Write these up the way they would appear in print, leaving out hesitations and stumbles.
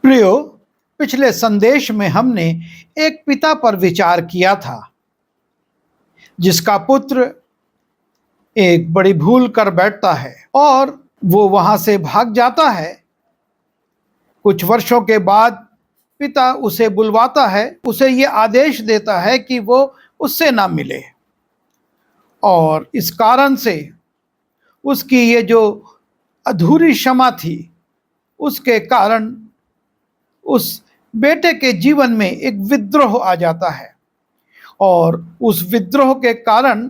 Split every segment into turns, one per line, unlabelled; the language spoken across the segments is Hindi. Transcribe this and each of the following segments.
प्रियो, पिछले संदेश में हमने एक पिता पर विचार किया था जिसका पुत्र एक बड़ी भूल कर बैठता है और वो वहां से भाग जाता है। कुछ वर्षों के बाद पिता उसे बुलवाता है, उसे ये आदेश देता है कि वो उससे ना मिले और इस कारण से उसकी ये जो अधूरी क्षमा थी, उसके कारण उस बेटे के जीवन में एक विद्रोह आ जाता है और उस विद्रोह के कारण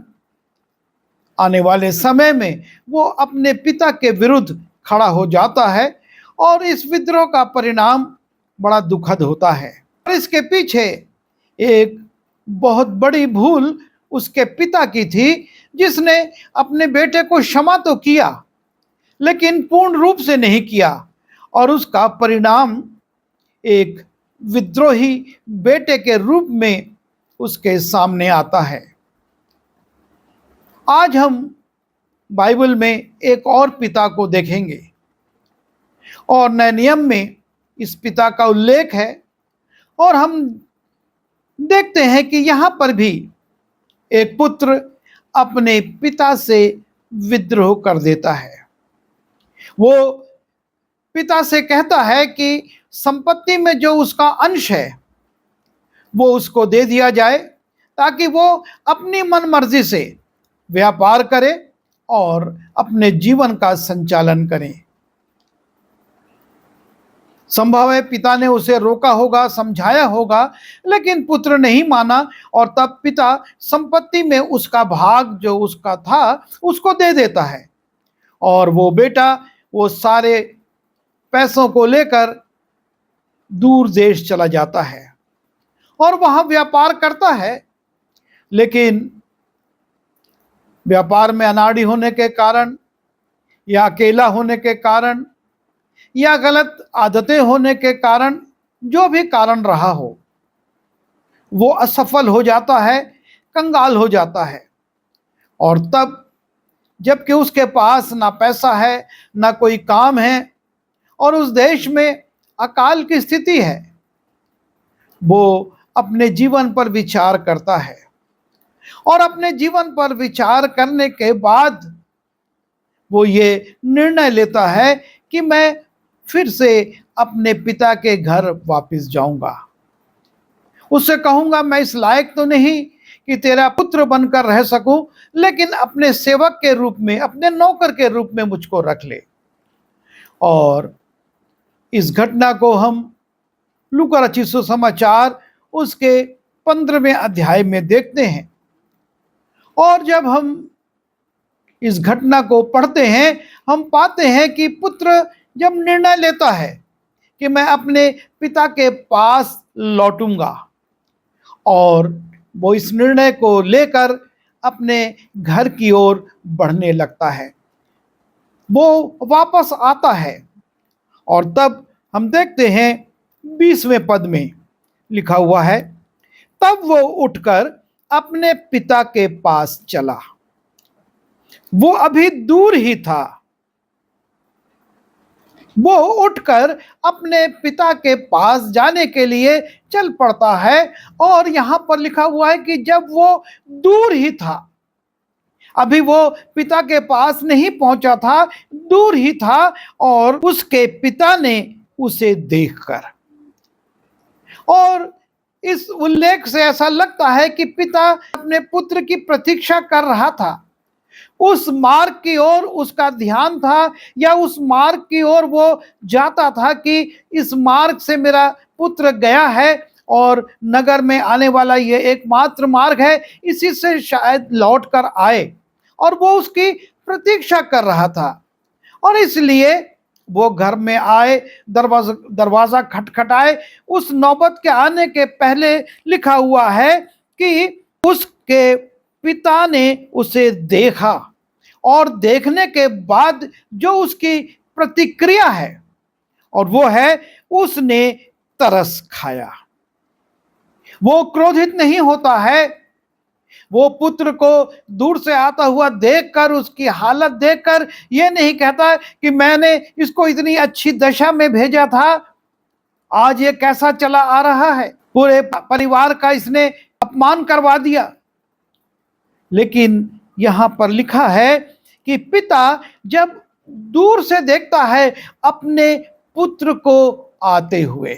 आने वाले समय में वो अपने पिता के विरुद्ध खड़ा हो जाता है और इस विद्रोह का परिणाम बड़ा दुखद होता है। और इसके पीछे एक बहुत बड़ी भूल उसके पिता की थी, जिसने अपने बेटे को क्षमा तो किया लेकिन पूर्ण रूप से नहीं किया और उसका परिणाम एक विद्रोही बेटे के रूप में उसके सामने आता है। आज हम बाइबल में एक और पिता को देखेंगे और नए नियम में इस पिता का उल्लेख है और हम देखते हैं कि यहाँ पर भी एक पुत्र अपने पिता से विद्रोह कर देता है। वो पिता से कहता है कि संपत्ति में जो उसका अंश है वो उसको दे दिया जाए ताकि वो अपनी मनमर्जी से व्यापार करे और अपने जीवन का संचालन करें। संभव है पिता ने उसे रोका होगा, समझाया होगा, लेकिन पुत्र नहीं माना और तब पिता संपत्ति में उसका भाग जो उसका था उसको दे देता है और वो बेटा वो सारे पैसों को लेकर दूर देश चला जाता है और वहां व्यापार करता है। लेकिन व्यापार में अनाड़ी होने के कारण या अकेला होने के कारण या गलत आदतें होने के कारण, जो भी कारण रहा हो, वो असफल हो जाता है, कंगाल हो जाता है। और तब जबकि उसके पास ना पैसा है ना कोई काम है और उस देश में अकाल की स्थिति है, वो अपने जीवन पर विचार करता है और अपने जीवन पर विचार करने के बाद वो ये निर्णय लेता है कि मैं फिर से अपने पिता के घर वापस जाऊंगा। उससे कहूंगा मैं इस लायक तो नहीं कि तेरा पुत्र बनकर रह सकूं, लेकिन अपने सेवक के रूप में, अपने नौकर के रूप में मुझको रख ले। और इस घटना को हम लूका रचित सुसमाचार उसके 15वें अध्याय में देखते हैं और जब हम इस घटना को पढ़ते हैं हम पाते हैं कि पुत्र जब निर्णय लेता है कि मैं अपने पिता के पास लौटूंगा और वो इस निर्णय को लेकर अपने घर की ओर बढ़ने लगता है, वो वापस आता है और तब हम देखते हैं 20वें पद में लिखा हुआ है, तब वो उठकर अपने पिता के पास चला। वो अभी दूर ही था। वो उठकर अपने पिता के पास जाने के लिए चल पड़ता है और यहां पर लिखा हुआ है कि जब वो दूर ही था, अभी वो पिता के पास नहीं पहुंचा था, दूर ही था और उसके पिता ने उसे देखकर, और इस उल्लेख से ऐसा लगता है कि पिता अपने पुत्र की प्रतीक्षा कर रहा था। उस मार्ग की ओर उसका ध्यान था या उस मार्ग की ओर वो जाता था कि इस मार्ग से मेरा पुत्र गया है और नगर में आने वाला ये एकमात्र मार्ग है, इसी से शायद लौट कर आए, और वो उसकी प्रतीक्षा कर रहा था। और इसलिए वो घर में आए, दरवाजा खटखटाए। उस नौबत के आने के पहले लिखा हुआ है कि उसके पिता ने उसे देखा और देखने के बाद जो उसकी प्रतिक्रिया है और वो है उसने तरस खाया। वो क्रोधित नहीं होता है, वो पुत्र को दूर से आता हुआ देखकर, उसकी हालत देखकर ये नहीं कहता कि मैंने इसको इतनी अच्छी दशा में भेजा था आज ये कैसा चला आ रहा है, पूरे परिवार का इसने अपमान करवा दिया। लेकिन यहां पर लिखा है कि पिता जब दूर से देखता है अपने पुत्र को आते हुए,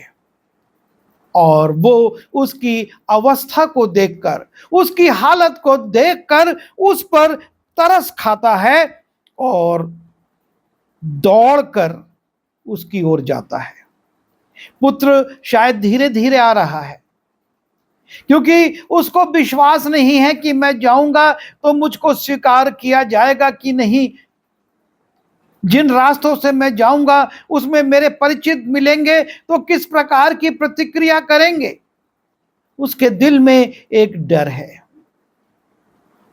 और वो उसकी अवस्था को देखकर, उसकी हालत को देखकर उस पर तरस खाता है और दौड़कर उसकी ओर जाता है। पुत्र शायद धीरे धीरे आ रहा है, क्योंकि उसको विश्वास नहीं है कि मैं जाऊंगा तो मुझको स्वीकार किया जाएगा कि नहीं। जिन रास्तों से मैं जाऊंगा उसमें मेरे परिचित मिलेंगे तो किस प्रकार की प्रतिक्रिया करेंगे। उसके दिल में एक डर है,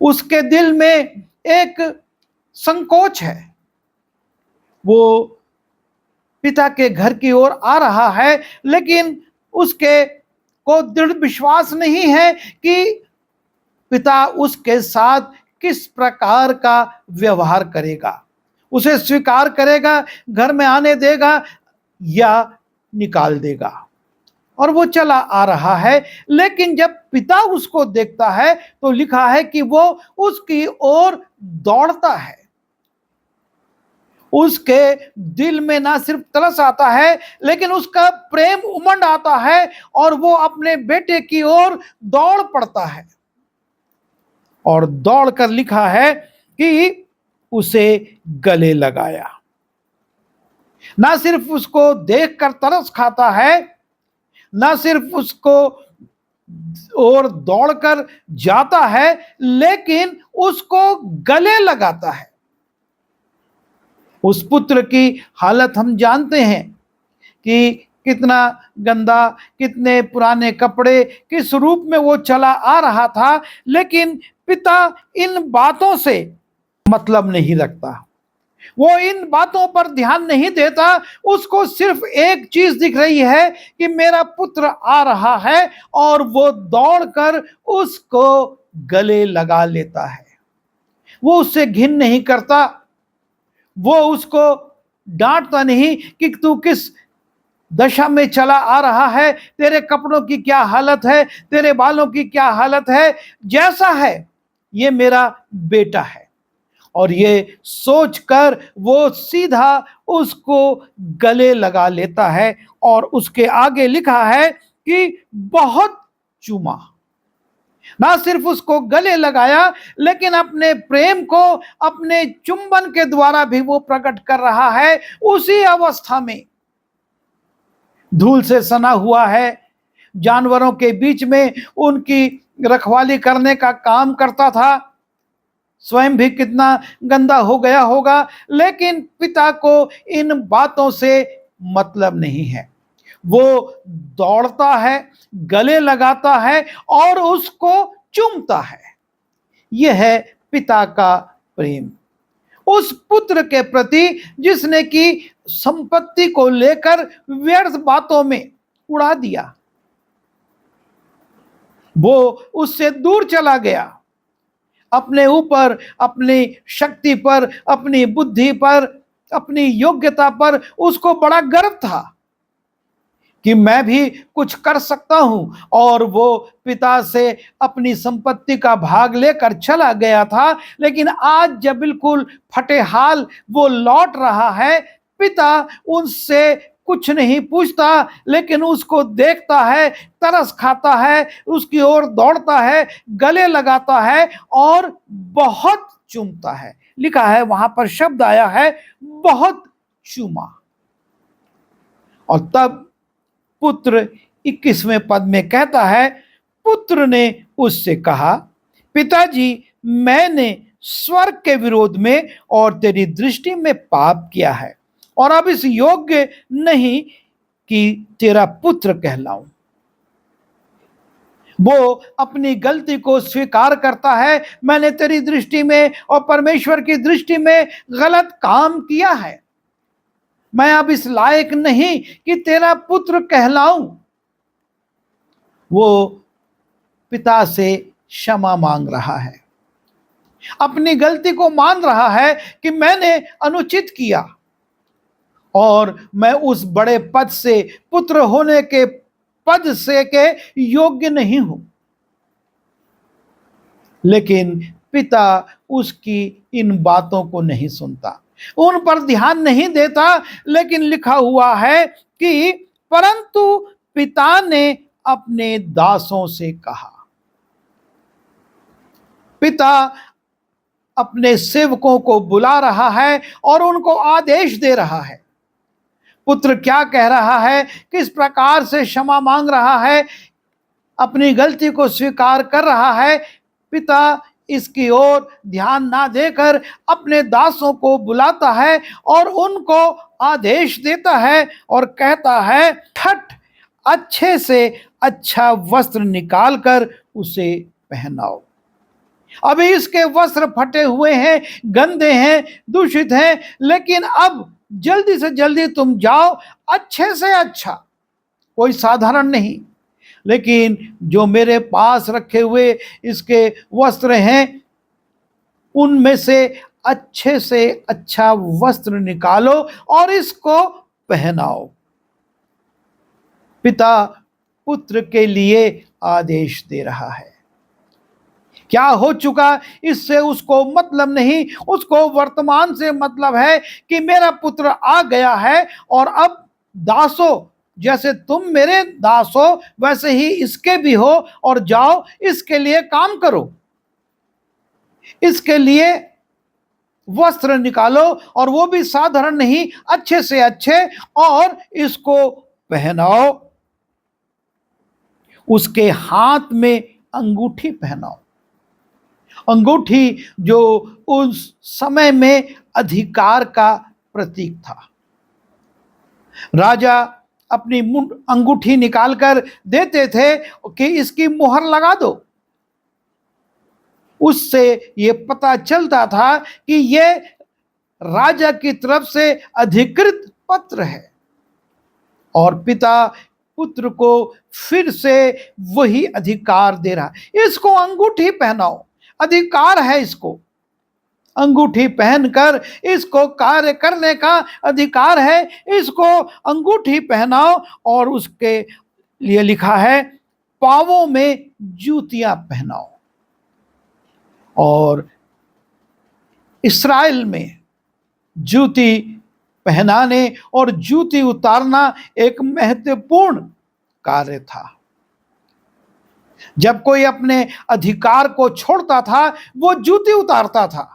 उसके दिल में एक संकोच है। वो पिता के घर की ओर आ रहा है, लेकिन उसके को दृढ़ विश्वास नहीं है कि पिता उसके साथ किस प्रकार का व्यवहार करेगा, उसे स्वीकार करेगा, घर में आने देगा या निकाल देगा। और वो चला आ रहा है, लेकिन जब पिता उसको देखता है तो लिखा है कि वो उसकी ओर दौड़ता है। उसके दिल में ना सिर्फ तरस आता है, लेकिन उसका प्रेम उमंड आता है और वो अपने बेटे की ओर दौड़ पड़ता है। और दौड़कर लिखा है कि उसे गले लगाया। ना सिर्फ उसको देखकर तरस खाता है, ना सिर्फ उसको और दौड़कर जाता है, लेकिन उसको गले लगाता है। उस पुत्र की हालत हम जानते हैं कि कितना गंदा, कितने पुराने कपड़े, किस रूप में वो चला आ रहा था। लेकिन पिता इन बातों से मतलब नहीं रखता, वो इन बातों पर ध्यान नहीं देता। उसको सिर्फ एक चीज दिख रही है कि मेरा पुत्र आ रहा है, और वो दौड़कर उसको गले लगा लेता है। वो उससे घिन नहीं करता, वो उसको डांटता नहीं कि तू किस दशा में चला आ रहा है, तेरे कपड़ों की क्या हालत है, तेरे बालों की क्या हालत है। जैसा है ये मेरा बेटा है। और ये सोचकर वो सीधा उसको गले लगा लेता है। और उसके आगे लिखा है कि बहुत चूमा। ना सिर्फ उसको गले लगाया, लेकिन अपने प्रेम को अपने चुंबन के द्वारा भी वो प्रकट कर रहा है। उसी अवस्था में धूल से सना हुआ है, जानवरों के बीच में उनकी रखवाली करने का काम करता था, स्वयं भी कितना गंदा हो गया होगा। लेकिन पिता को इन बातों से मतलब नहीं है। वो दौड़ता है, गले लगाता है और उसको चूमता है। यह है पिता का प्रेम उस पुत्र के प्रति जिसने कि संपत्ति को लेकर व्यर्थ बातों में उड़ा दिया। वो उससे दूर चला गया। अपने ऊपर, अपनी शक्ति पर, अपनी बुद्धि पर, अपनी योग्यता पर उसको बड़ा गर्व था कि मैं भी कुछ कर सकता हूं। और वो पिता से अपनी संपत्ति का भाग लेकर चला गया था। लेकिन आज जब बिल्कुल फटे हाल वो लौट रहा है, पिता उनसे कुछ नहीं पूछता, लेकिन उसको देखता है, तरस खाता है, उसकी ओर दौड़ता है, गले लगाता है और बहुत चूमता है। लिखा है, वहां पर शब्द आया है बहुत चूमा। और तब पुत्र 21वें पद में कहता है, पुत्र ने उससे कहा, पिताजी, मैंने स्वर्ग के विरोध में और तेरी दृष्टि में पाप किया है, और अब इस योग्य नहीं कि तेरा पुत्र कहलाऊं। वो अपनी गलती को स्वीकार करता है। मैंने तेरी दृष्टि में और परमेश्वर की दृष्टि में गलत काम किया है। मैं अब इस लायक नहीं कि तेरा पुत्र कहलाऊं। वो पिता से क्षमा मांग रहा है, अपनी गलती को मान रहा है कि मैंने अनुचित किया। और मैं उस बड़े पद से, पुत्र होने के पद से के योग्य नहीं हूं। लेकिन पिता उसकी इन बातों को नहीं सुनता, उन पर ध्यान नहीं देता। लेकिन लिखा हुआ है कि परंतु पिता ने अपने दासों से कहा। पिता अपने सेवकों को बुला रहा है और उनको आदेश दे रहा है। पुत्र क्या कह रहा है, किस प्रकार से क्षमा मांग रहा है, अपनी गलती को स्वीकार कर रहा है। पिता इसकी ओर ध्यान ना देकर अपने दासों को बुलाता है और उनको आदेश देता है और कहता है, ठट अच्छे से अच्छा वस्त्र निकालकर उसे पहनाओ। अभी इसके वस्त्र फटे हुए हैं, गंदे हैं, दूषित हैं, लेकिन अब जल्दी से जल्दी तुम जाओ, अच्छे से अच्छा, कोई साधारण नहीं, लेकिन जो मेरे पास रखे हुए इसके वस्त्र हैं, उनमें से अच्छा वस्त्र निकालो और इसको पहनाओ। पिता पुत्र के लिए आदेश दे रहा है। क्या हो चुका इससे उसको मतलब नहीं, उसको वर्तमान से मतलब है कि मेरा पुत्र आ गया है और अब दासों, जैसे तुम मेरे दास हो वैसे ही इसके भी हो, और जाओ इसके लिए काम करो, इसके लिए वस्त्र निकालो, और वो भी साधारण नहीं, अच्छे से अच्छे, और इसको पहनाओ। उसके हाथ में अंगूठी पहनाओ। अंगूठी जो उस समय में अधिकार का प्रतीक था। राजा अपनी अंगूठी निकालकर देते थे कि इसकी मुहर लगा दो। उससे ये पता चलता था कि ये राजा की तरफ से अधिकृत पत्र है, और पिता पुत्र को फिर से वही अधिकार दे रहा है। इसको अंगूठी पहनाओ, अधिकार है इसको, अंगूठी पहनकर इसको कार्य करने का अधिकार है, इसको अंगूठी पहनाओ। और उसके लिए लिखा है, पांवों में जूतियां पहनाओ। और इस्राएल में जूती पहनाने और जूती उतारना एक महत्वपूर्ण कार्य था। जब कोई अपने अधिकार को छोड़ता था, वो जूती उतारता था।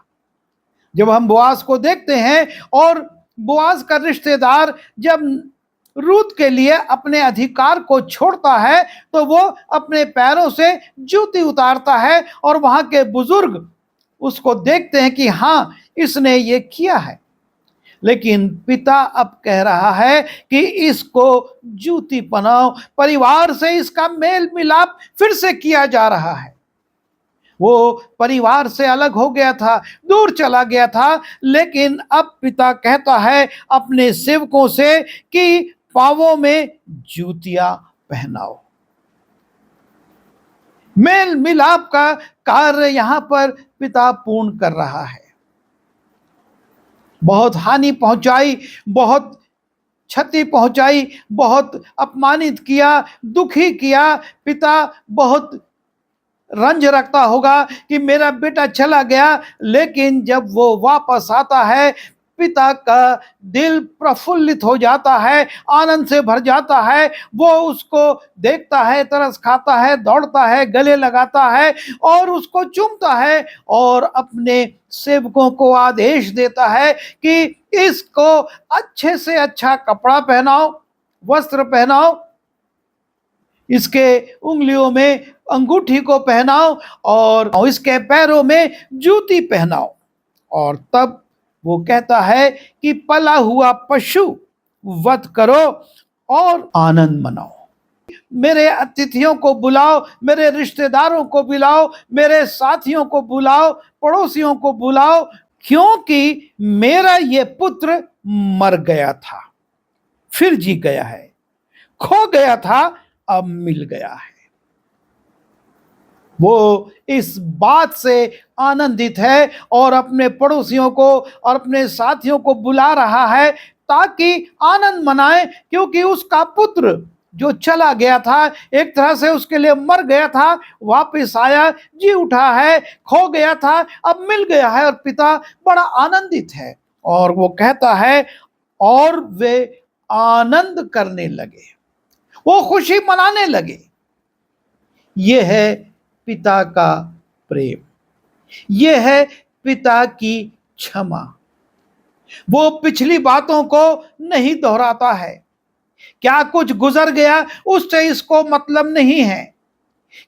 जब हम बोआज को देखते हैं, और बोआज का रिश्तेदार जब रूत के लिए अपने अधिकार को छोड़ता है, तो वो अपने पैरों से जूती उतारता है, और वहां के बुजुर्ग उसको देखते हैं कि हां, इसने ये किया है। लेकिन पिता अब कह रहा है कि इसको जूती पहनाओ। परिवार से इसका मेल मिलाप फिर से किया जा रहा है। वो परिवार से अलग हो गया था, दूर चला गया था, लेकिन अब पिता कहता है अपने सेवकों से कि पांवों में जूतियां पहनाओ। मेल मिलाप का कार्य यहां पर पिता पूर्ण कर रहा है। बहुत हानि पहुंचाई, बहुत क्षति पहुंचाई, बहुत अपमानित किया, दुखी किया। पिता बहुत रंज रखता होगा कि मेरा बेटा चला गया, लेकिन जब वो वापस आता है, पिता का दिल प्रफुल्लित हो जाता है, आनंद से भर जाता है। वो उसको देखता है, तरस खाता है, दौड़ता है, गले लगाता है और उसको चूमता है, और अपने सेवकों को आदेश देता है कि इसको अच्छे से अच्छा कपड़ा पहनाओ, वस्त्र पहनाओ, इसके उंगलियों में अंगूठी को पहनाओ और इसके पैरों में जूती पहनाओ। और तब वो कहता है कि पला हुआ पशु वध करो और आनंद मनाओ। मेरे अतिथियों को बुलाओ, मेरे रिश्तेदारों को बुलाओ, मेरे साथियों को बुलाओ, पड़ोसियों को बुलाओ, क्योंकि मेरा ये पुत्र मर गया था, फिर जी गया है, खो गया था, अब मिल गया है। वो इस बात से आनंदित है और अपने पड़ोसियों को और अपने साथियों को बुला रहा है, ताकि आनंद मनाए, क्योंकि उसका पुत्र जो चला गया था, एक तरह से उसके लिए मर गया था, वापस आया, जी उठा है, खो गया था, अब मिल गया है, और पिता बड़ा आनंदित है। और वो कहता है, और वे आनंद करने लगे, वो खुशी मनाने लगे। ये है पिता का प्रेम, ये है पिता की क्षमा। वो पिछली बातों को नहीं दोहराता है। क्या कुछ गुजर गया उससे इसको मतलब नहीं है,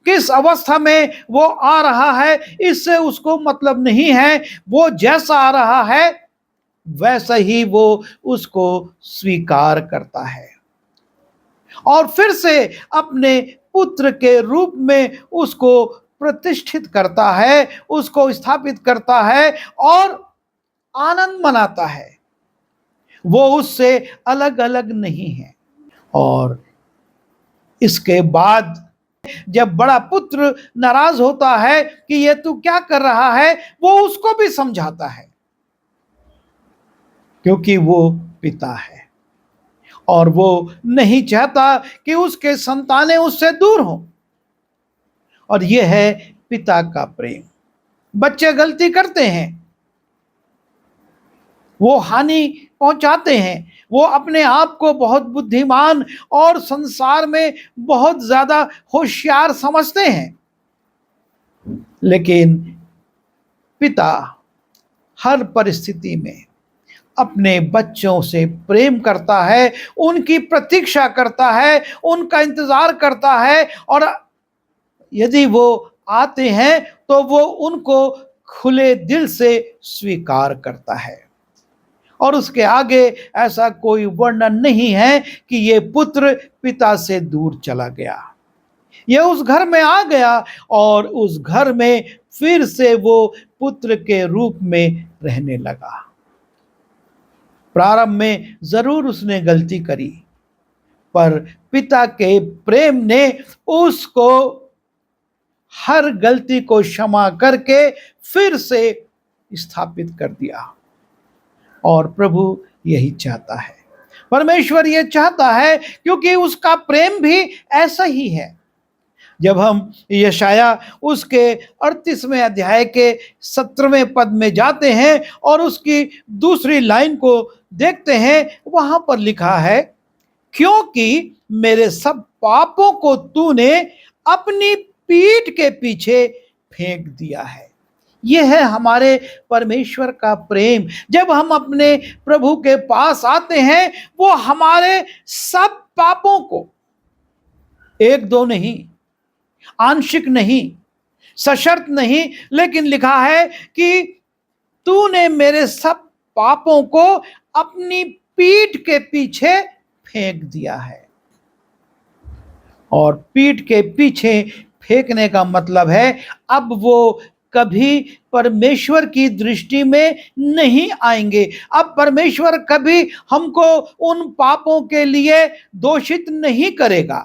किस अवस्था में वो आ रहा है इससे उसको मतलब नहीं है। वो जैसा आ रहा है वैसा ही वो उसको स्वीकार करता है, और फिर से अपने पुत्र के रूप में उसको प्रतिष्ठित करता है, उसको स्थापित करता है और आनंद मनाता है। वो उससे अलग अलग नहीं है। और इसके बाद जब बड़ा पुत्र नाराज होता है कि ये तू क्या कर रहा है, वो उसको भी समझाता है, क्योंकि वो पिता है और वो नहीं चाहता कि उसके संतानें उससे दूर हों। और ये है पिता का प्रेम। बच्चे गलती करते हैं, वो हानि पहुंचाते हैं, वो अपने आप को बहुत बुद्धिमान और संसार में बहुत ज्यादा होशियार समझते हैं, लेकिन पिता हर परिस्थिति में अपने बच्चों से प्रेम करता है, उनकी प्रतीक्षा करता है, उनका इंतजार करता है, और यदि वो आते हैं तो वो उनको खुले दिल से स्वीकार करता है। और उसके आगे ऐसा कोई वर्णन नहीं है कि ये पुत्र पिता से दूर चला गया। ये उस घर में आ गया और उस घर में फिर से वो पुत्र के रूप में रहने लगा। प्रारंभ में जरूर उसने गलती करी, पर पिता के प्रेम ने उसको हर गलती को क्षमा करके फिर से स्थापित कर दिया। और प्रभु यही चाहता है, परमेश्वर ये चाहता है, क्योंकि उसका प्रेम भी ऐसा ही है। जब हम यशाया उसके 38वें अध्याय के 17वें पद में जाते हैं और उसकी दूसरी लाइन को देखते हैं, वहां पर लिखा है, क्योंकि मेरे सब पापों को तूने अपनी पीठ के पीछे फेंक दिया है। यह है हमारे परमेश्वर का प्रेम। जब हम अपने प्रभु के पास आते हैं, वो हमारे सब पापों को, एक दो नहीं, आंशिक नहीं, सशर्त नहीं, लेकिन लिखा है कि तूने मेरे सब पापों को अपनी पीठ के पीछे फेंक दिया है। और पीठ के पीछे फेंकने का मतलब है अब वो कभी परमेश्वर की दृष्टि में नहीं आएंगे। अब परमेश्वर कभी हमको उन पापों के लिए दोषित नहीं करेगा,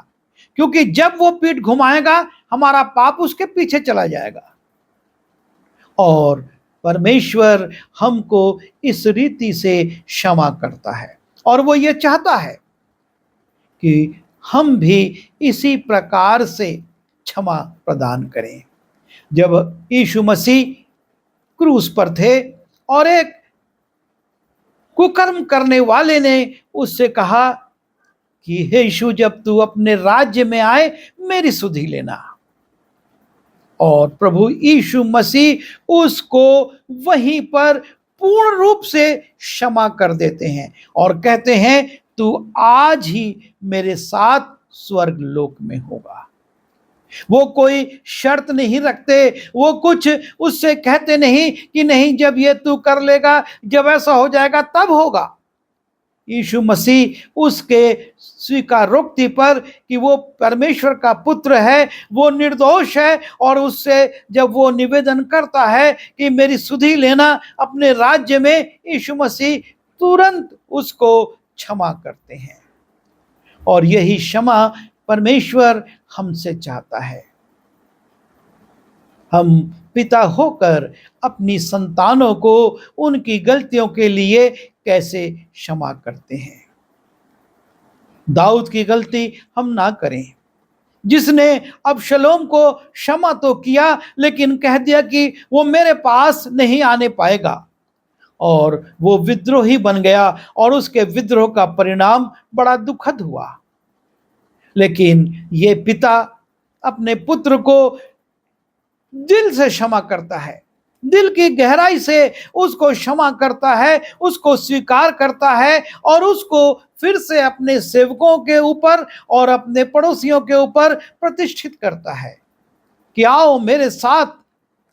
क्योंकि जब वो पीठ घुमाएगा हमारा पाप उसके पीछे चला जाएगा। और परमेश्वर हमको इस रीति से क्षमा करता है, और वो ये चाहता है कि हम भी इसी प्रकार से क्षमा प्रदान करें। जब यीशु मसीह क्रूस पर थे और एक कुकर्म करने वाले ने उससे कहा कि हे यीशु, जब तू अपने राज्य में आए मेरी सुधि लेना, और प्रभु यीशु मसीह उसको वहीं पर पूर्ण रूप से क्षमा कर देते हैं और कहते हैं, तू आज ही मेरे साथ स्वर्ग लोक में होगा। वो कोई शर्त नहीं रखते, वो कुछ उससे कहते नहीं कि नहीं, जब ये तू कर लेगा, जब ऐसा हो जाएगा तब होगा। यीशु मसीह उसके स्वीकारोक्ति पर कि वो परमेश्वर का पुत्र है, वो निर्दोष है, और उससे जब वो निवेदन करता है कि मेरी सुधि लेना अपने राज्य में, यीशु मसीह तुरंत उसको क्षमा करते हैं। और यही क्षमा परमेश्वर हमसे चाहता है। हम पिता होकर अपनी संतानों को उनकी गलतियों के लिए कैसे क्षमा करते हैं। दाऊद की गलती हम ना करें, जिसने अबशलोम को क्षमा तो किया लेकिन कह दिया कि वो मेरे पास नहीं आने पाएगा, और वो विद्रोही बन गया और उसके विद्रोह का परिणाम बड़ा दुखद हुआ। लेकिन ये पिता अपने पुत्र को दिल से क्षमा करता है, दिल की गहराई से उसको क्षमा करता है, उसको स्वीकार करता है और उसको फिर से अपने सेवकों के ऊपर और अपने पड़ोसियों के ऊपर प्रतिष्ठित करता है कि आओ मेरे साथ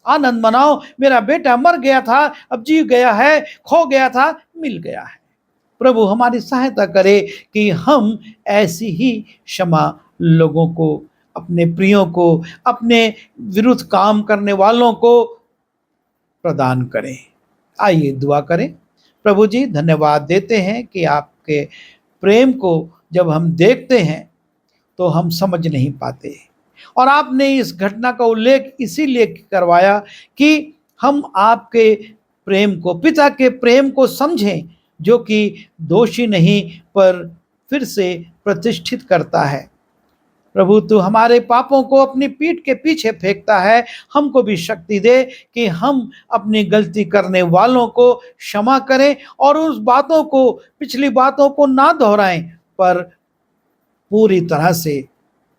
आनंद मनाओ, मेरा बेटा मर गया था, अब जी गया है, खो गया था, मिल गया है। प्रभु हमारी सहायता करे कि हम ऐसी ही क्षमा लोगों को, अपने प्रियों को, अपने विरुद्ध काम करने वालों को प्रदान करें। आइए दुआ करें। प्रभु जी, धन्यवाद देते हैं कि आपके प्रेम को जब हम देखते हैं तो हम समझ नहीं पाते, और आपने इस घटना का उल्लेख इसीलिए करवाया कि हम आपके प्रेम को, पिता के प्रेम को समझें, जो कि दोषी नहीं पर फिर से प्रतिष्ठित करता है। प्रभु तू हमारे पापों को अपनी पीठ के पीछे फेंकता है, हमको भी शक्ति दे कि हम अपनी गलती करने वालों को क्षमा करें और उस बातों को, पिछली बातों को ना दोहराएं, पर पूरी तरह से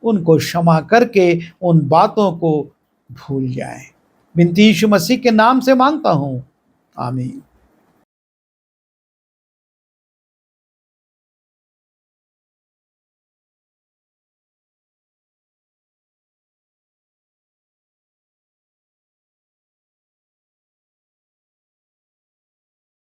उनको क्षमा करके उन बातों को भूल जाएं। बिनती यीशु मसीह के नाम से मांगता हूं, आमीन।